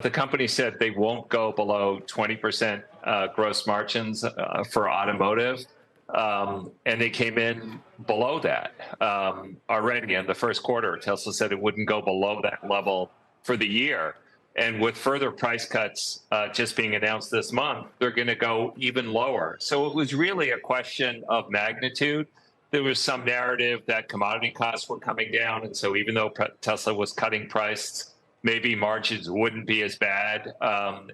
The company said they won't go below 20% gross margins for automotive. And they came in below that already in the first quarter. Tesla said it wouldn't go below that level for the year. And with further price cuts just being announced this month, they're going to go even lower. So it was really a question of magnitude. There was some narrative that commodity costs were coming down. And so even though Tesla was cutting price, maybe margins wouldn't be as bad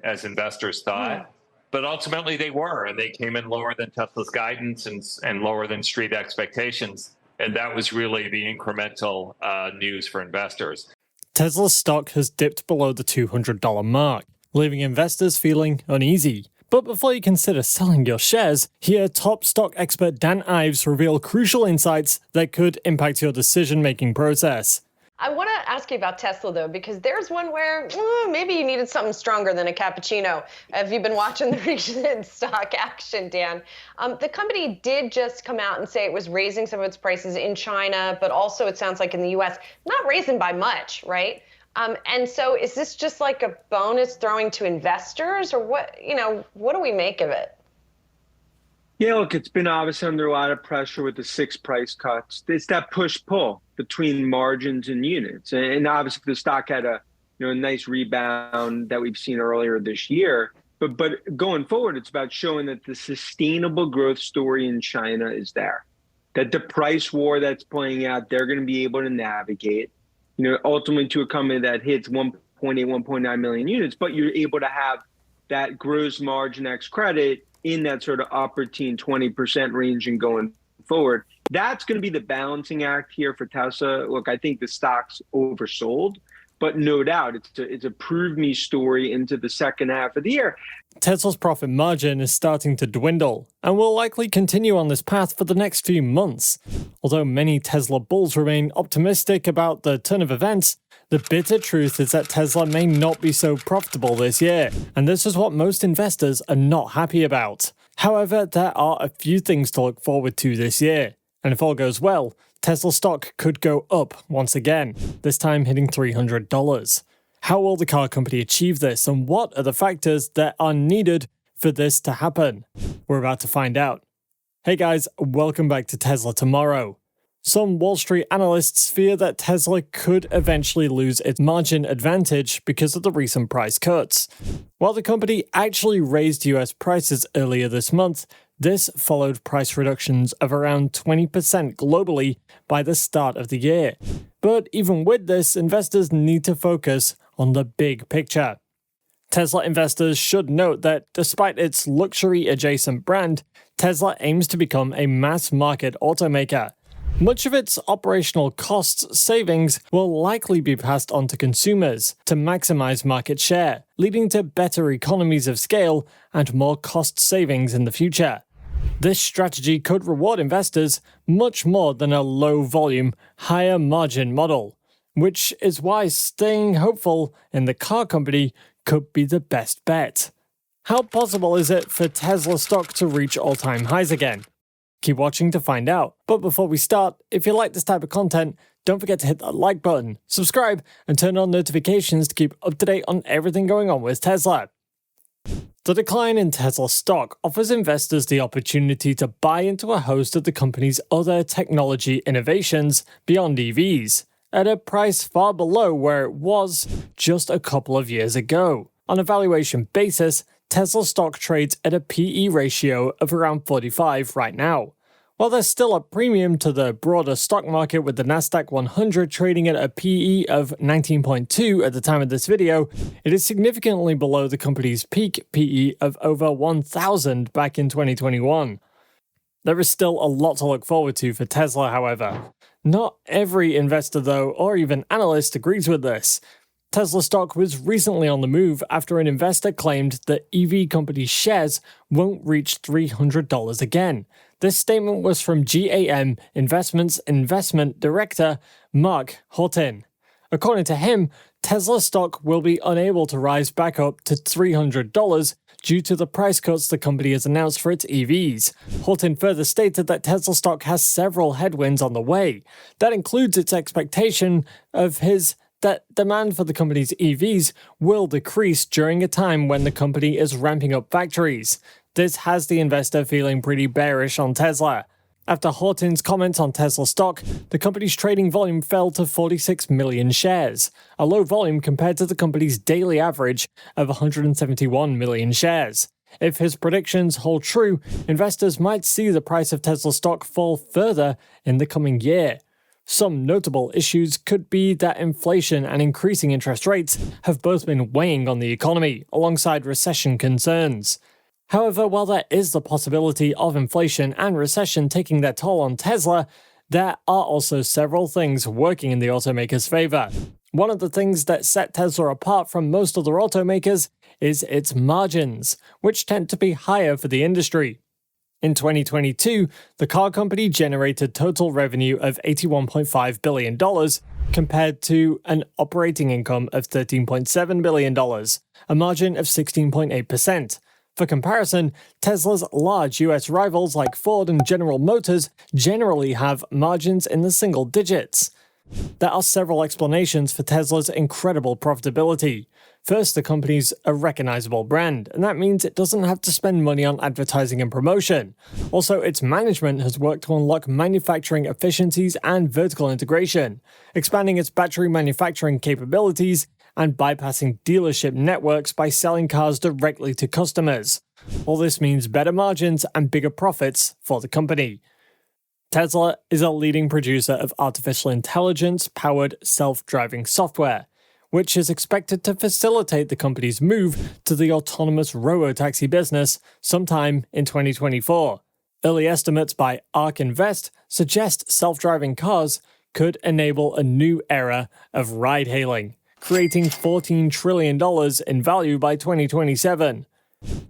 as investors thought. But ultimately they were, and they came in lower than Tesla's guidance and lower than street expectations. And that was really the incremental news for investors. Tesla's stock has dipped below the $200 mark, leaving investors feeling uneasy. But before you consider selling your shares, hear top stock expert Dan Ives reveal crucial insights that could impact your decision-making process. I want to ask you about Tesla, though, because there's one where maybe you needed something stronger than a cappuccino. Have you been watching the recent stock action, Dan? The company did just come out and say it was raising some of its prices in China, but also it sounds like in the U.S., not raising by much, right? And so is this just like a bonus throwing to investors, or what do we make of it? Yeah, look, it's been obviously under a lot of pressure with the 6 price cuts. It's that push-pull between margins and units. And obviously the stock had a nice rebound that we've seen earlier this year. But going forward, it's about showing that the sustainable growth story in China is there. That the price war that's playing out, they're going to be able to navigate, ultimately to a company that hits 1.8, 1.9 million units, but you're able to have that gross margin ex credit in that sort of upper teen 20% range and going forward. That's going to be the balancing act here for Tesla. Look, I think the stock's oversold, but no doubt it's a prove me story into the second half of the year. Tesla's profit margin is starting to dwindle and will likely continue on this path for the next few months. Although many Tesla bulls remain optimistic about the turn of events, the bitter truth is that Tesla may not be so profitable this year, and this is what most investors are not happy about. However, there are a few things to look forward to this year, and if all goes well, Tesla stock could go up once again, this time hitting $300. How will the car company achieve this, and what are the factors that are needed for this to happen? We're about to find out. Hey guys, welcome back to Tesla Tomorrow. Some Wall Street analysts fear that Tesla could eventually lose its margin advantage because of the recent price cuts. While the company actually raised US prices earlier this month, this followed price reductions of around 20% globally by the start of the year. But even with this, investors need to focus on the big picture. Tesla investors should note that despite its luxury adjacent brand, Tesla aims to become a mass market automaker. Much of its operational cost savings will likely be passed on to consumers to maximize market share, leading to better economies of scale and more cost savings in the future. This strategy could reward investors much more than a low-volume, higher-margin model, which is why staying hopeful in the car company could be the best bet. How possible is it for Tesla stock to reach all-time highs again? Keep watching to find out. But before we start, if you like this type of content, don't forget to hit that like button, subscribe, and turn on notifications to keep up to date on everything going on with Tesla. The decline in Tesla stock offers investors the opportunity to buy into a host of the company's other technology innovations beyond EVs, at a price far below where it was just a couple of years ago. On a valuation basis, Tesla stock trades at a PE ratio of around 45 right now. While there's still a premium to the broader stock market with the Nasdaq 100 trading at a PE of 19.2 at the time of this video, it is significantly below the company's peak PE of over 1,000 back in 2021. There is still a lot to look forward to for Tesla, however. Not every investor, though, or even analyst agrees with this. Tesla stock was recently on the move after an investor claimed that EV company shares won't reach $300 again. This statement was from GAM Investments investment director Mark Horton. According to him, Tesla stock will be unable to rise back up to $300 due to the price cuts the company has announced for its EVs. Horton further stated that Tesla stock has several headwinds on the way. That includes its expectation of his that demand for the company's EVs will decrease during a time when the company is ramping up factories. This has the investor feeling pretty bearish on Tesla. After Horton's comments on Tesla stock, the company's trading volume fell to 46 million shares, a low volume compared to the company's daily average of 171 million shares. If his predictions hold true, investors might see the price of Tesla stock fall further in the coming year. Some notable issues could be that inflation and increasing interest rates have both been weighing on the economy, alongside recession concerns. However, while there is the possibility of inflation and recession taking their toll on Tesla, there are also several things working in the automaker's favor. One of the things that set Tesla apart from most other automakers is its margins, which tend to be higher for the industry. In 2022, the car company generated total revenue of $81.5 billion compared to an operating income of $13.7 billion, a margin of 16.8%. For comparison, Tesla's large US rivals like Ford and General Motors generally have margins in the single digits. There are several explanations for Tesla's incredible profitability. First, the company's a recognizable brand, and that means it doesn't have to spend money on advertising and promotion. Also, its management has worked to unlock manufacturing efficiencies and vertical integration, expanding its battery manufacturing capabilities and bypassing dealership networks by selling cars directly to customers. All this means better margins and bigger profits for the company. Tesla is a leading producer of artificial intelligence-powered self-driving software, which is expected to facilitate the company's move to the autonomous robotaxi business sometime in 2024. Early estimates by ARK Invest suggest self-driving cars could enable a new era of ride-hailing, creating $14 trillion in value by 2027.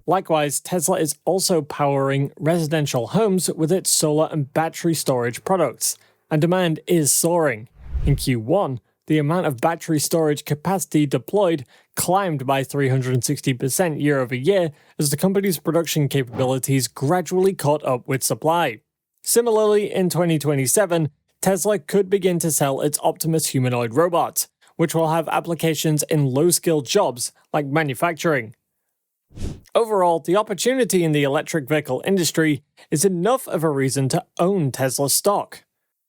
Likewise, Tesla is also powering residential homes with its solar and battery storage products, and demand is soaring. In Q1, the amount of battery storage capacity deployed climbed by 360% year over year as the company's production capabilities gradually caught up with supply. Similarly, in 2027, Tesla could begin to sell its Optimus humanoid robot, which will have applications in low-skilled jobs like manufacturing. Overall, the opportunity in the electric vehicle industry is enough of a reason to own Tesla stock.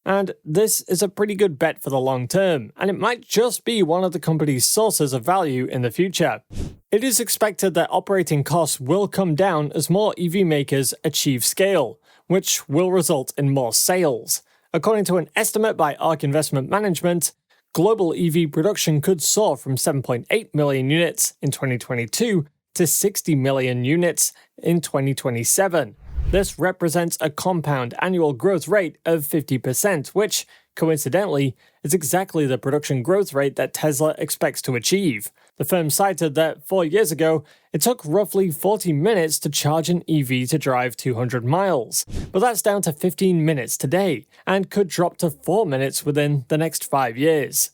And this is a pretty good bet for the long term, and it might just be one of the company's sources of value in the future. It is expected that operating costs will come down as more EV makers achieve scale, which will result in more sales. According to an estimate by ARK Investment Management, global EV production could soar from 7.8 million units in 2022 to 60 million units in 2027. This represents a compound annual growth rate of 50%, which, coincidentally, is exactly the production growth rate that Tesla expects to achieve. The firm cited that 4 years ago, it took roughly 40 minutes to charge an EV to drive 200 miles, but that's down to 15 minutes today, and could drop to 4 minutes within the next 5 years.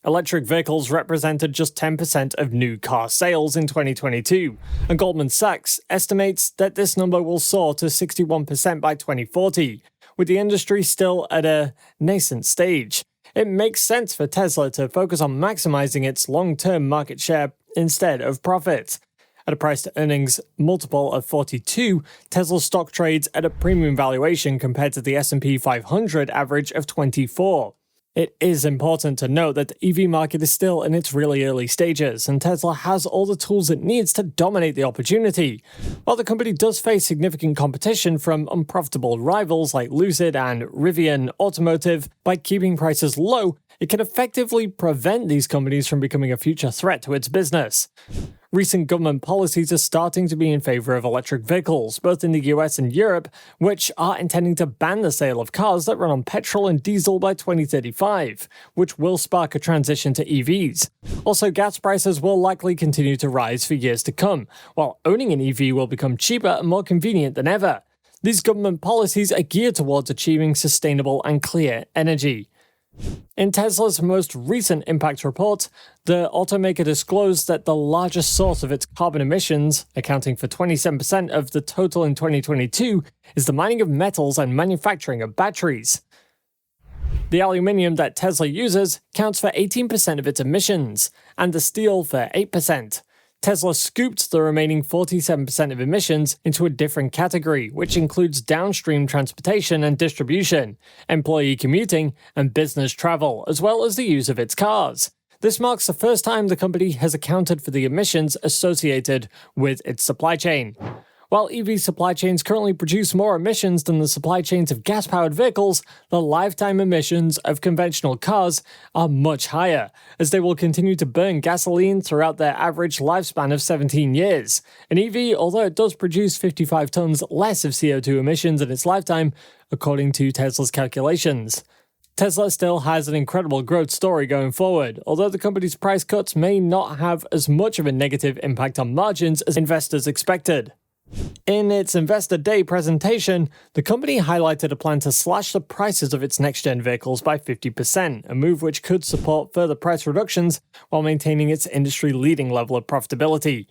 Electric vehicles represented just 10% of new car sales in 2022, and Goldman Sachs estimates that this number will soar to 61% by 2040, with the industry still at a nascent stage. It makes sense for Tesla to focus on maximizing its long-term market share instead of profit. At a price-to-earnings multiple of 42, Tesla's stock trades at a premium valuation compared to the S&P 500 average of 24. It is important to note that the EV market is still in its really early stages, and Tesla has all the tools it needs to dominate the opportunity. While the company does face significant competition from unprofitable rivals like Lucid and Rivian Automotive, by keeping prices low, it can effectively prevent these companies from becoming a future threat to its business. Recent government policies are starting to be in favor of electric vehicles, both in the US and Europe, which are intending to ban the sale of cars that run on petrol and diesel by 2035, which will spark a transition to EVs. Also, gas prices will likely continue to rise for years to come, while owning an EV will become cheaper and more convenient than ever. These government policies are geared towards achieving sustainable and clear energy. In Tesla's most recent impact report, the automaker disclosed that the largest source of its carbon emissions, accounting for 27% of the total in 2022, is the mining of metals and manufacturing of batteries. The aluminium that Tesla uses counts for 18% of its emissions, and the steel for 8%. Tesla scooped the remaining 47% of emissions into a different category, which includes downstream transportation and distribution, employee commuting, and business travel, as well as the use of its cars. This marks the first time the company has accounted for the emissions associated with its supply chain. While EV supply chains currently produce more emissions than the supply chains of gas-powered vehicles, the lifetime emissions of conventional cars are much higher, as they will continue to burn gasoline throughout their average lifespan of 17 years. An EV, although it does produce 55 tons less of CO2 emissions in its lifetime, according to Tesla's calculations. Tesla still has an incredible growth story going forward, although the company's price cuts may not have as much of a negative impact on margins as investors expected. In its Investor Day presentation, the company highlighted a plan to slash the prices of its next-gen vehicles by 50%, a move which could support further price reductions while maintaining its industry-leading level of profitability.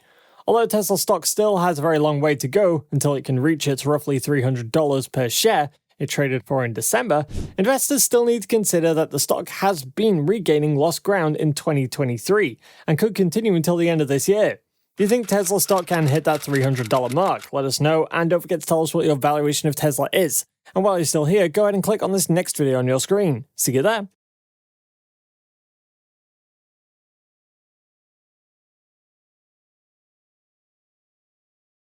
Although Tesla stock still has a very long way to go until it can reach its roughly $300 per share it traded for in December, investors still need to consider that the stock has been regaining lost ground in 2023 and could continue until the end of this year. Do you think Tesla stock can hit that $300 mark? Let us know, and don't forget to tell us what your valuation of Tesla is. And while you're still here, go ahead and click on this next video on your screen. See you there.